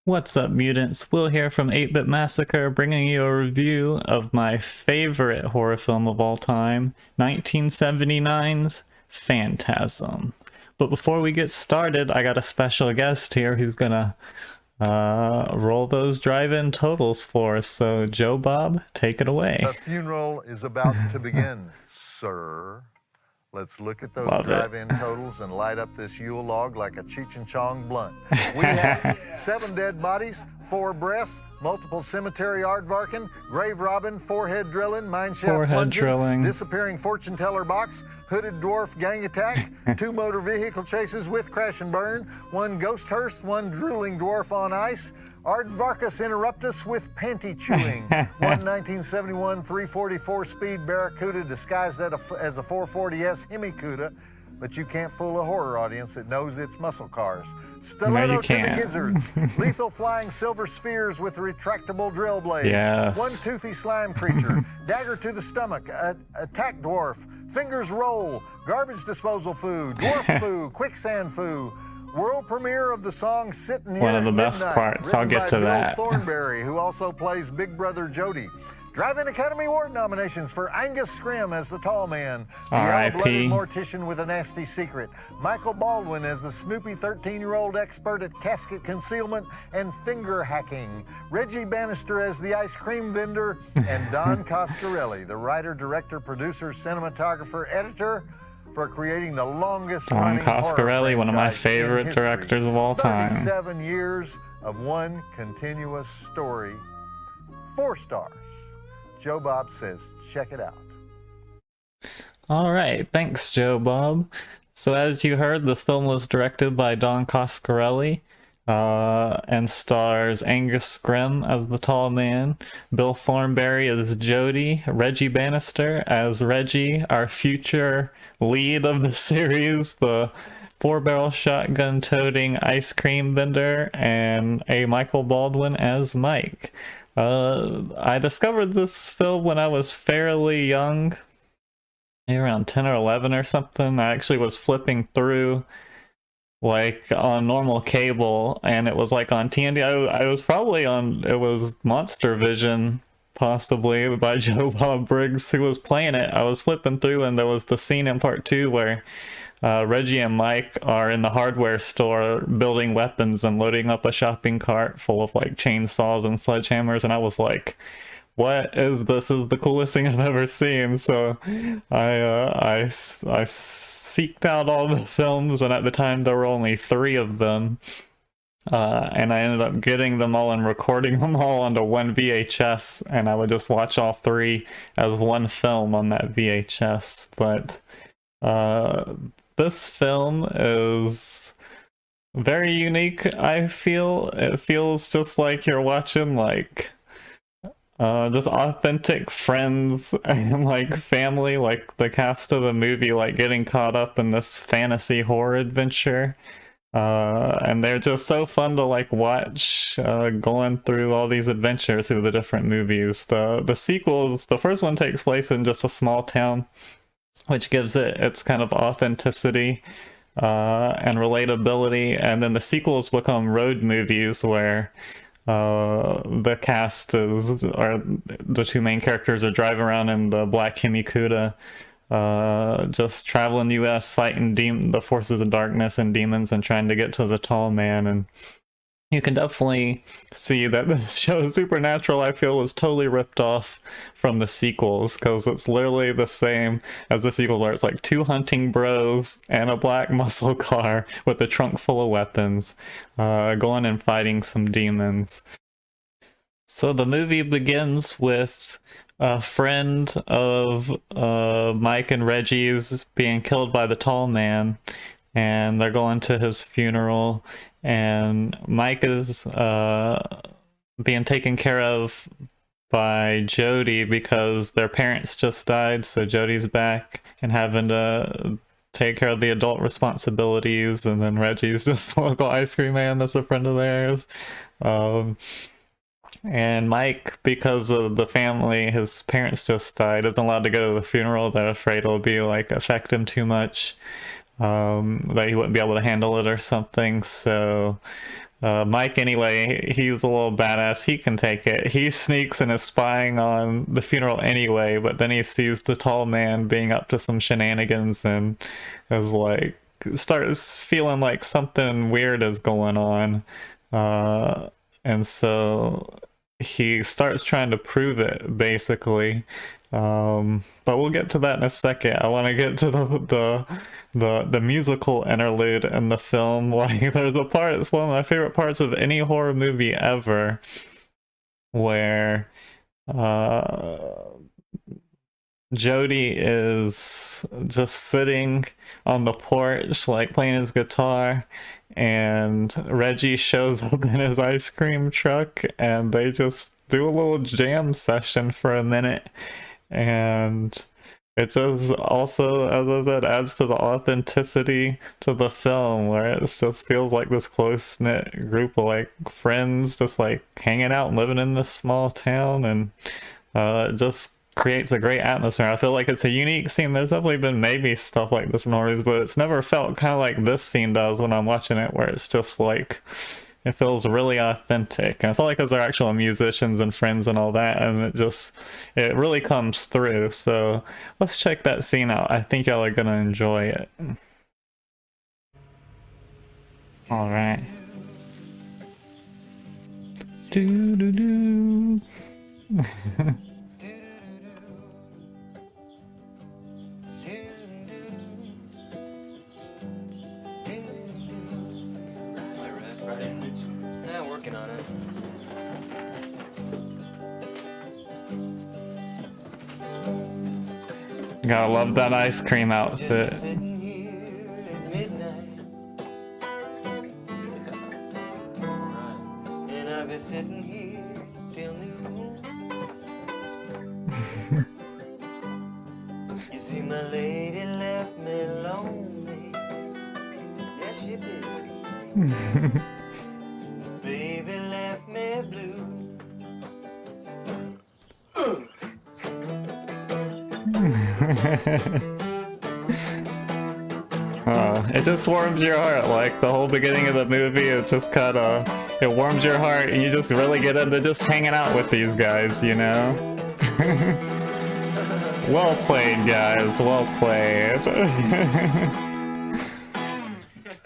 What's up, mutants? Will here from 8-Bit Massacre, bringing you a review of my favorite horror film of all time, 1979's Phantasm. But before we get started, I got a special guest here who's gonna roll those drive-in totals for us. So, Joe Bob, take it away. The funeral is about to begin, sir. Let's look at those Love drive-in totals and light up this Yule log like a Cheech and Chong blunt. We have 7 dead bodies, 4 breasts, multiple cemetery aardvarken, grave robbing, forehead drilling, mineshaft plunging, disappearing fortune teller box, hooded dwarf gang attack, 2 motor vehicle chases with crash and burn, 1 ghost hearse, 1 drooling dwarf on ice, Aardvarkus interruptus with panty chewing. 1971 344 speed Barracuda disguised as a 440S Hemi-Cuda, but you can't fool a horror audience that knows it's muscle cars. Stiletto to the gizzards. Lethal flying silver spheres with retractable drill blades. Yes. 1 toothy slime creature. Dagger to the stomach. Attack dwarf. Fingers roll. Garbage disposal food. Dwarf foo. Quicksand foo. World premiere of the song Sitting Here One of the at best Midnight, parts. I'll get to Bill that. Thornberry, who also plays Big Brother Jody. Drive-In Academy Award nominations for Angus Scrimm as the tall man, the all-blooded mortician with a nasty secret, Michael Baldwin as the snoopy 13-year-old expert at casket concealment and finger hacking, Reggie Bannister as the ice cream vendor, and Don Coscarelli, the writer, director, producer, cinematographer, editor, for creating the longest running horror franchise one of my favorite directors of all time. 37 years of one continuous story. 4 stars. Joe Bob says, check it out. All right, thanks, Joe Bob. So as you heard, this film was directed by Don Coscarelli and stars Angus Scrimm as the tall man, Bill Thornberry as Jody, Reggie Bannister as Reggie, our future lead of the series, the 4-barrel shotgun toting ice cream vendor, and a Michael Baldwin as Mike. I discovered this film when I was fairly young, maybe around 10 or 11 or something. I actually was flipping through like on normal cable, and it was like on TNT. I was probably on, it was Monster Vision, possibly, by Joe Bob Briggs, who was playing it. I was flipping through, and there was the scene in part 2 where Reggie and Mike are in the hardware store building weapons and loading up a shopping cart full of like chainsaws and sledgehammers, and I was like, what is this? Is the coolest thing I've ever seen. So I seeked out all the films, and at the time there were only 3 of them, and I ended up getting them all and recording them all onto one VHS, and I would just watch all 3 as one film on that VHS. But this film is very unique, I feel. It feels just like you're watching like just authentic friends and like family, like the cast of the movie, like getting caught up in this fantasy horror adventure, and they're just so fun to like watch, going through all these adventures through the different movies. The sequels, the first one takes place in just a small town, which gives it its kind of authenticity and relatability, and then the sequels become road movies where the cast is, or the 2 main characters are driving around in the black Hemi-Cuda, just traveling the US, fighting the forces of darkness and demons and trying to get to the tall man. And you can definitely see that this show, Supernatural, I feel, was totally ripped off from the sequels, because it's literally the same as the sequel, where it's like 2 hunting bros and a black muscle car with a trunk full of weapons, going and fighting some demons. So the movie begins with a friend of Mike and Reggie's being killed by the tall man, and they're going to his funeral, and Mike is being taken care of by Jody because their parents just died, so Jody's back and having to take care of the adult responsibilities, and then Reggie's just the local ice cream man that's a friend of theirs. And Mike, because of the family, his parents just died, isn't allowed to go to the funeral. They're afraid it'll be like affect him too much, that he wouldn't be able to handle it or something. So Mike, anyway, he's a little badass. He can take it. He sneaks and is spying on the funeral anyway, but then he sees the tall man being up to some shenanigans and is like, starts feeling like something weird is going on. And so he starts trying to prove it, basically. But we'll get to that in a second. I want to get to the musical interlude in the film. Like, there's a part, it's one of my favorite parts of any horror movie ever, where Jody is just sitting on the porch, like playing his guitar, and Reggie shows up in his ice cream truck, and they just do a little jam session for a minute. And it just also, as I said, adds to the authenticity to the film, where it just feels like this close-knit group of like friends just like hanging out and living in this small town, and it just creates a great atmosphere. I feel like it's a unique scene. There's definitely been maybe stuff like this in horrors, but it's never felt kind of like this scene does when I'm watching it, where it's just like, it feels really authentic. And I feel like those are actual musicians and friends and all that, and it really comes through. So let's check that scene out. I think y'all are gonna enjoy it. All right. Do do do. Yeah, working on it. Gotta love that ice cream outfit. Sitting here till noon. You see, my lady left me lonely. Yes, she did. Baby left me blue. It just warms your heart. Like the whole beginning of the movie, it just kind of, it warms your heart, and you just really get into just hanging out with these guys, you know? Well played, guys, well played.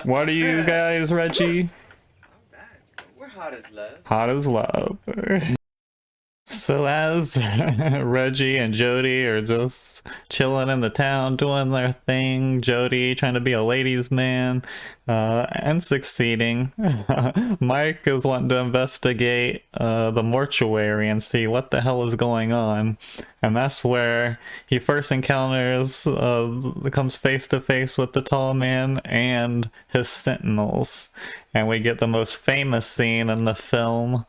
What are you guys, Reggie? We're hot as love. Hot as love. So as Reggie and Jody are just chilling in the town, doing their thing, Jody trying to be a ladies' man, and succeeding, Mike is wanting to investigate the mortuary and see what the hell is going on. And that's where he first encounters, comes face to face with the tall man and his sentinels. And we get the most famous scene in the film,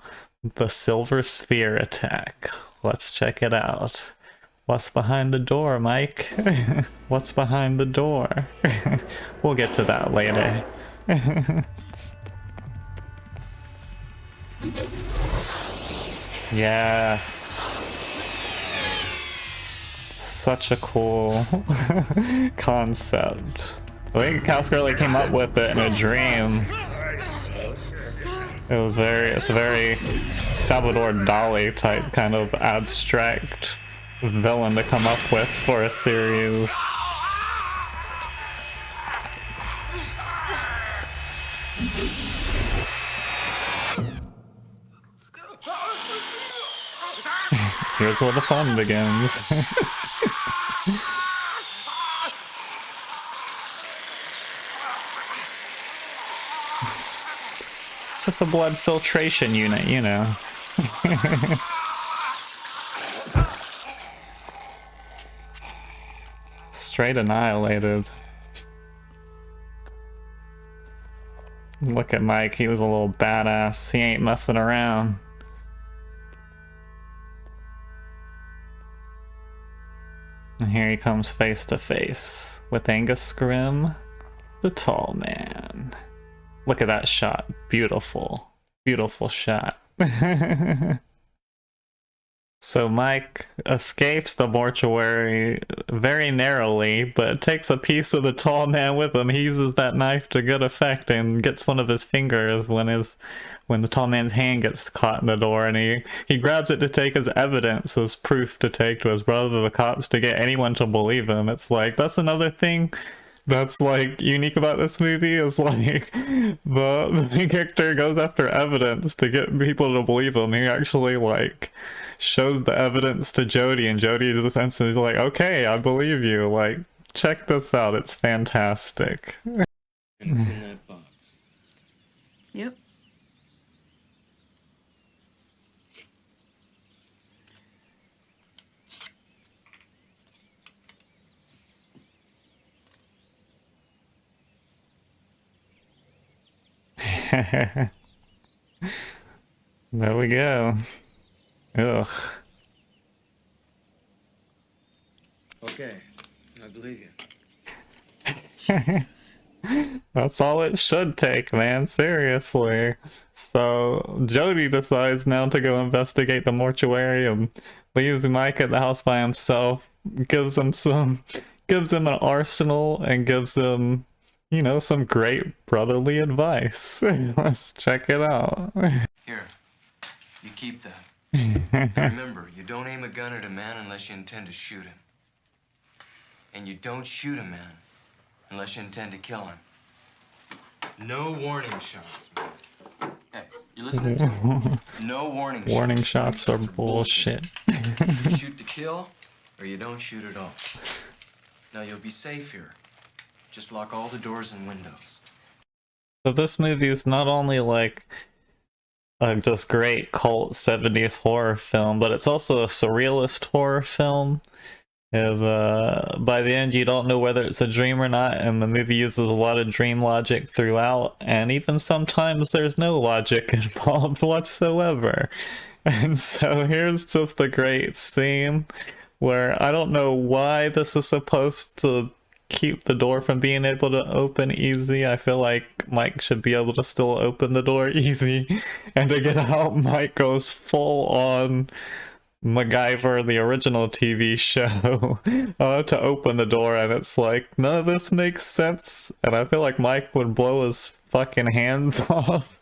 the Silver Sphere attack. Let's check it out. What's behind the door, Mike? What's behind the door? We'll get to that later. Yes. Such a cool concept. I think Cowscurley came up with it in a dream. It's a very Salvador Dali type kind of abstract villain to come up with for a series. Here's where the fun begins. Just a blood filtration unit, you know. Straight annihilated. Look at Mike, he was a little badass. He ain't messing around. And here he comes face to face with Angus Scrim, the tall man. Look at that shot. Beautiful. Beautiful shot. So Mike escapes the mortuary very narrowly, but takes a piece of the tall man with him. He uses that knife to good effect and gets one of his fingers when the tall man's hand gets caught in the door, and he grabs it to take as evidence, as proof to take to his brother, the cops, to get anyone to believe him. It's like, that's another thing that's like unique about this movie, is like the main character goes after evidence to get people to believe him. He actually like shows the evidence to Jody, and Jody just instantly is like, okay, I believe you, like, check this out, it's fantastic. And it's in that box. Yep. There we go. Ugh. Okay, I believe you. That's all it should take, man. Seriously. So Jody decides now to go investigate the mortuary and leaves Mike at the house by himself. Gives him an arsenal and gives him, you know, some great brotherly advice. Let's check it out. Here, you keep that. And remember, you don't aim a gun at a man unless you intend to shoot him. And you don't shoot a man unless you intend to kill him. No warning shots, man. Hey, you listening to me? No warning shots. Warning shots are bullshit. You shoot to kill, or you don't shoot at all. Now you'll be safe here. Just lock all the doors and windows. So this movie is not only like a just great cult 70s horror film, but it's also a surrealist horror film. If by the end you don't know whether it's a dream or not, and the movie uses a lot of dream logic throughout, and even sometimes there's no logic involved whatsoever. And so here's just a great scene where I don't know why this is supposed to keep the door from being able to open easy. I feel like Mike should be able to still open the door easy, and to get out, Mike goes full on MacGyver, the original TV show, to open the door, and it's like, none of this makes sense, and I feel like Mike would blow his fucking hands off,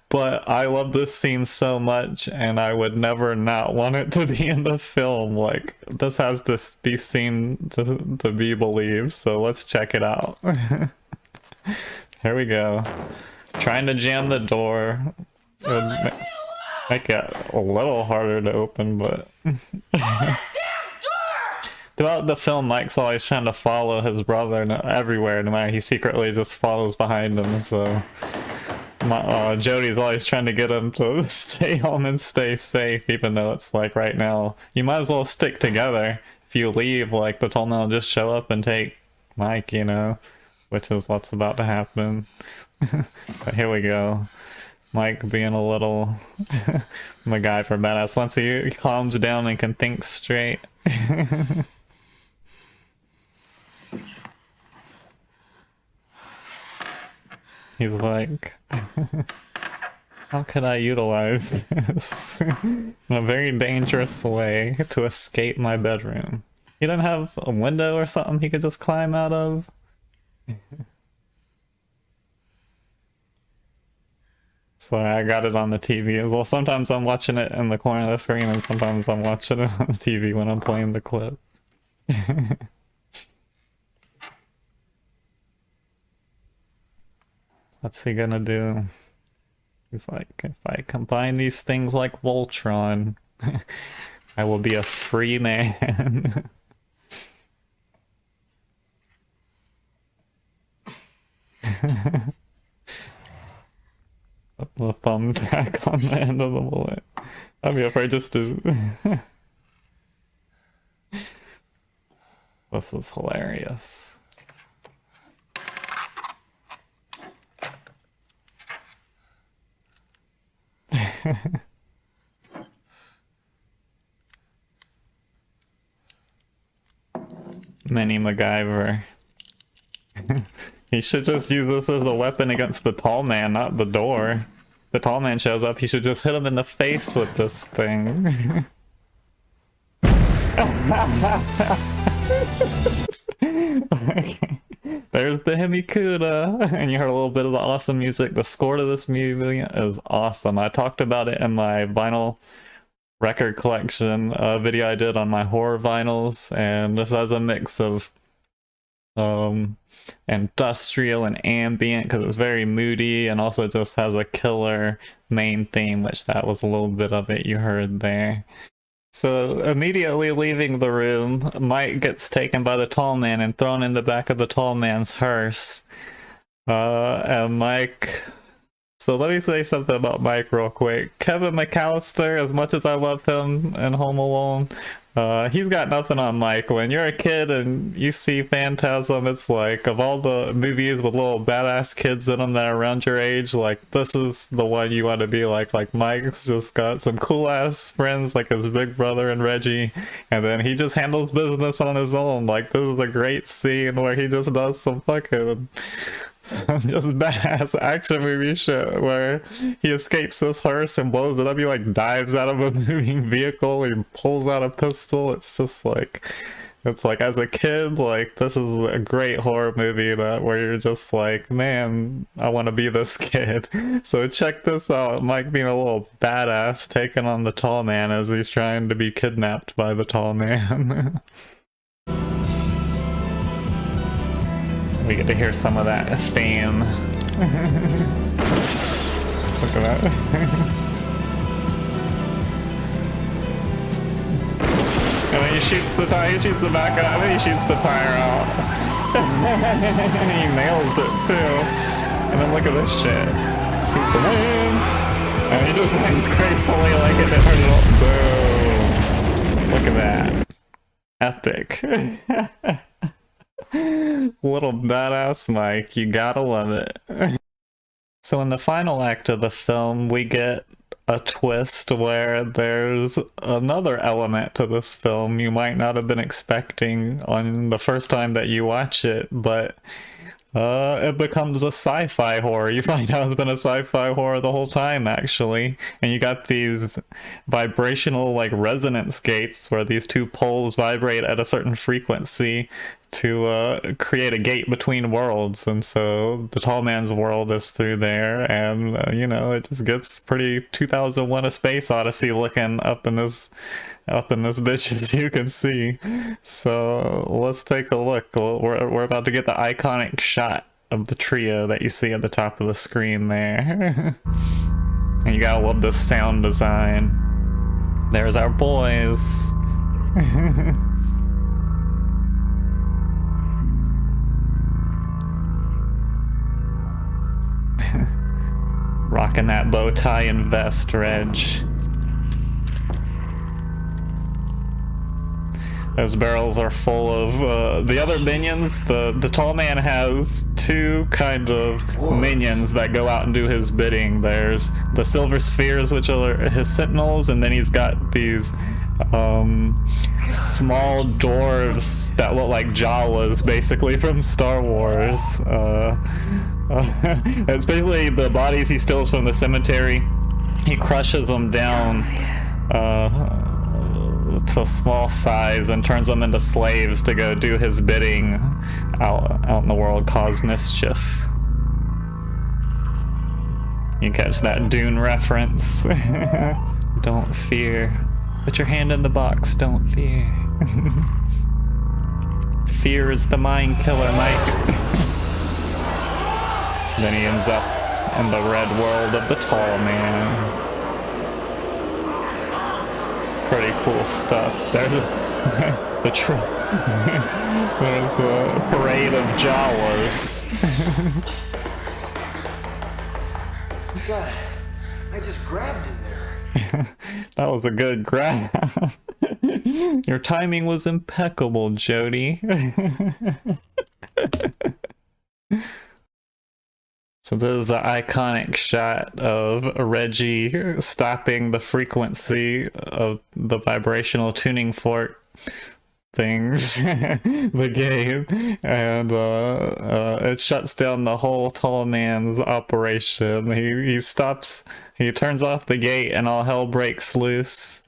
but I love this scene so much, and I would never not want it to be in the film. Like, this has to be seen to be believed, so let's check it out. Here we go. Trying to jam the door. Make it a little harder to open, but throughout the film, Mike's always trying to follow his brother everywhere, no matter, he secretly just follows behind him. So Jody's always trying to get him to stay home and stay safe, even though it's like, right now you might as well stick together. If you leave, like, the tall man will just show up and take Mike, you know, which is what's about to happen. But here we go. Mike being a little MacGyver badass once he calms down and can think straight. He's like, how could I utilize this in a very dangerous way to escape my bedroom? He doesn't have a window or something he could just climb out of? So I got it on the TV as well. Sometimes I'm watching it in the corner of the screen, and sometimes I'm watching it on the TV when I'm playing the clip. What's he gonna do? He's like, if I combine these things like Voltron, I will be a free man. The thumbtack on the end of the bullet. I'd be afraid just to... This is hilarious. Mini MacGyver. He should just use this as a weapon against the tall man, not the door. The tall man shows up, he should just hit him in the face with this thing. There's the Himikuda, and you heard a little bit of the awesome music. The score to this movie is awesome. I talked about it in my vinyl record collection video I did on my horror vinyls, and this has a mix of industrial and ambient because it's very moody, and also just has a killer main theme, which that was a little bit of it you heard there. So immediately leaving the room, Mike gets taken by the tall man and thrown in the back of the tall man's hearse. And Mike... So let me say something about Mike real quick. Kevin McAllister, as much as I love him in Home Alone, he's got nothing on Mike. When you're a kid and you see Phantasm, it's like, of all the movies with little badass kids in them that are around your age, like, this is the one you want to be like. Like, Mike's just got some cool ass friends, like his big brother and Reggie, and then he just handles business on his own. Like, this is a great scene where he just does some fucking... some just badass action movie shit where he escapes this hearse and blows it up. He like dives out of a moving vehicle, he pulls out a pistol. It's just like, it's like, as a kid, like, this is a great horror movie that where you're just like, man, I want to be this kid. So check this out, Mike being a little badass taking on the tall man as he's trying to be kidnapped by the tall man. We get to hear some of that theme. Look at that. And then he shoots the tire, he shoots the back out, and he shoots the tire out. He nails it too. And then look at this shit. Superman! And he just lands gracefully like it didn't hurt at all. Boom! Look at that. Epic. Little badass Mike, you gotta love it. So in the final act of the film, we get a twist where there's another element to this film you might not have been expecting on the first time that you watch it, but it becomes a sci-fi horror. You find out it's been a sci-fi horror the whole time, actually. And you got these vibrational, like, resonance gates where these two poles vibrate at a certain frequency to create a gate between worlds. And so the tall man's world is through there, and, you know, it just gets pretty 2001: A Space Odyssey looking up in this bitch, as you can see. So let's take a look. We're about to get the iconic shot of the trio that you see at the top of the screen there. And you gotta love this sound design. There's our boys. Rocking that bow tie and vest, Reg. Those barrels are full of the other minions. The tall man has two kind of minions that go out and do his bidding. There's the silver spheres, which are his sentinels, and then he's got these small dwarves that look like Jawas, basically, from Star Wars. It's basically the bodies he steals from the cemetery. He crushes them down to small size and turns them into slaves to go do his bidding out in the world, cause mischief. You catch that Dune reference? Don't fear. Put your hand in the box, don't fear. Fear is the mind killer, Mike. Then he ends up in the red world of the tall man. Pretty cool stuff. There's there's the parade of Jawas. God, I just grabbed him there. That was a good grab. Your timing was impeccable, Jody. So this is the iconic shot of Reggie stopping the frequency of the vibrational tuning fork things, the game, and it shuts down the whole tall man's operation. He turns off the gate and all hell breaks loose.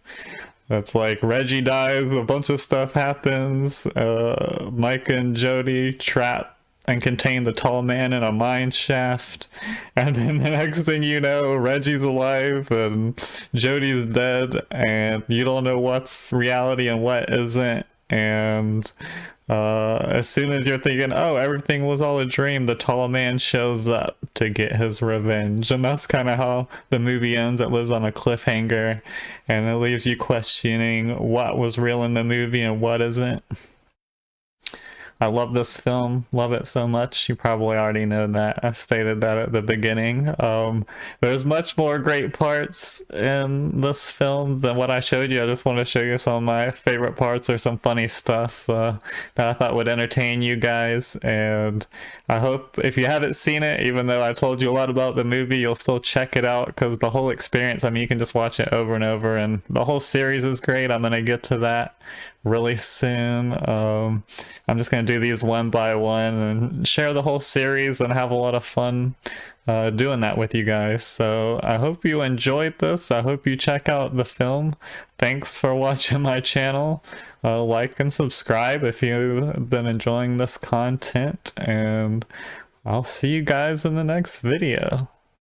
That's like Reggie dies, a bunch of stuff happens. Mike and Jody trap and contain the tall man in a mine shaft, and then the next thing you know, Reggie's alive and Jody's dead, and you don't know what's reality and what isn't. And as soon as you're thinking, oh, everything was all a dream, the tall man shows up to get his revenge. And that's kind of how the movie ends. It lives on a cliffhanger, and it leaves you questioning what was real in the movie and what isn't. I love this film, love it so much. You probably already know that. I stated that at the beginning. There's much more great parts in this film than what I showed you. I just want to show you some of my favorite parts or some funny stuff that I thought would entertain you guys. And I hope if you haven't seen it, even though I told you a lot about the movie, you'll still check it out, because the whole experience, I mean, you can just watch it over and over, and the whole series is great. I'm going to get to that really soon. I'm just going to do these one by one and share the whole series and have a lot of fun doing that with you guys. So I hope you enjoyed this. I hope you check out the film. Thanks for watching my channel. Like and subscribe if you've been enjoying this content, and I'll see you guys in the next video.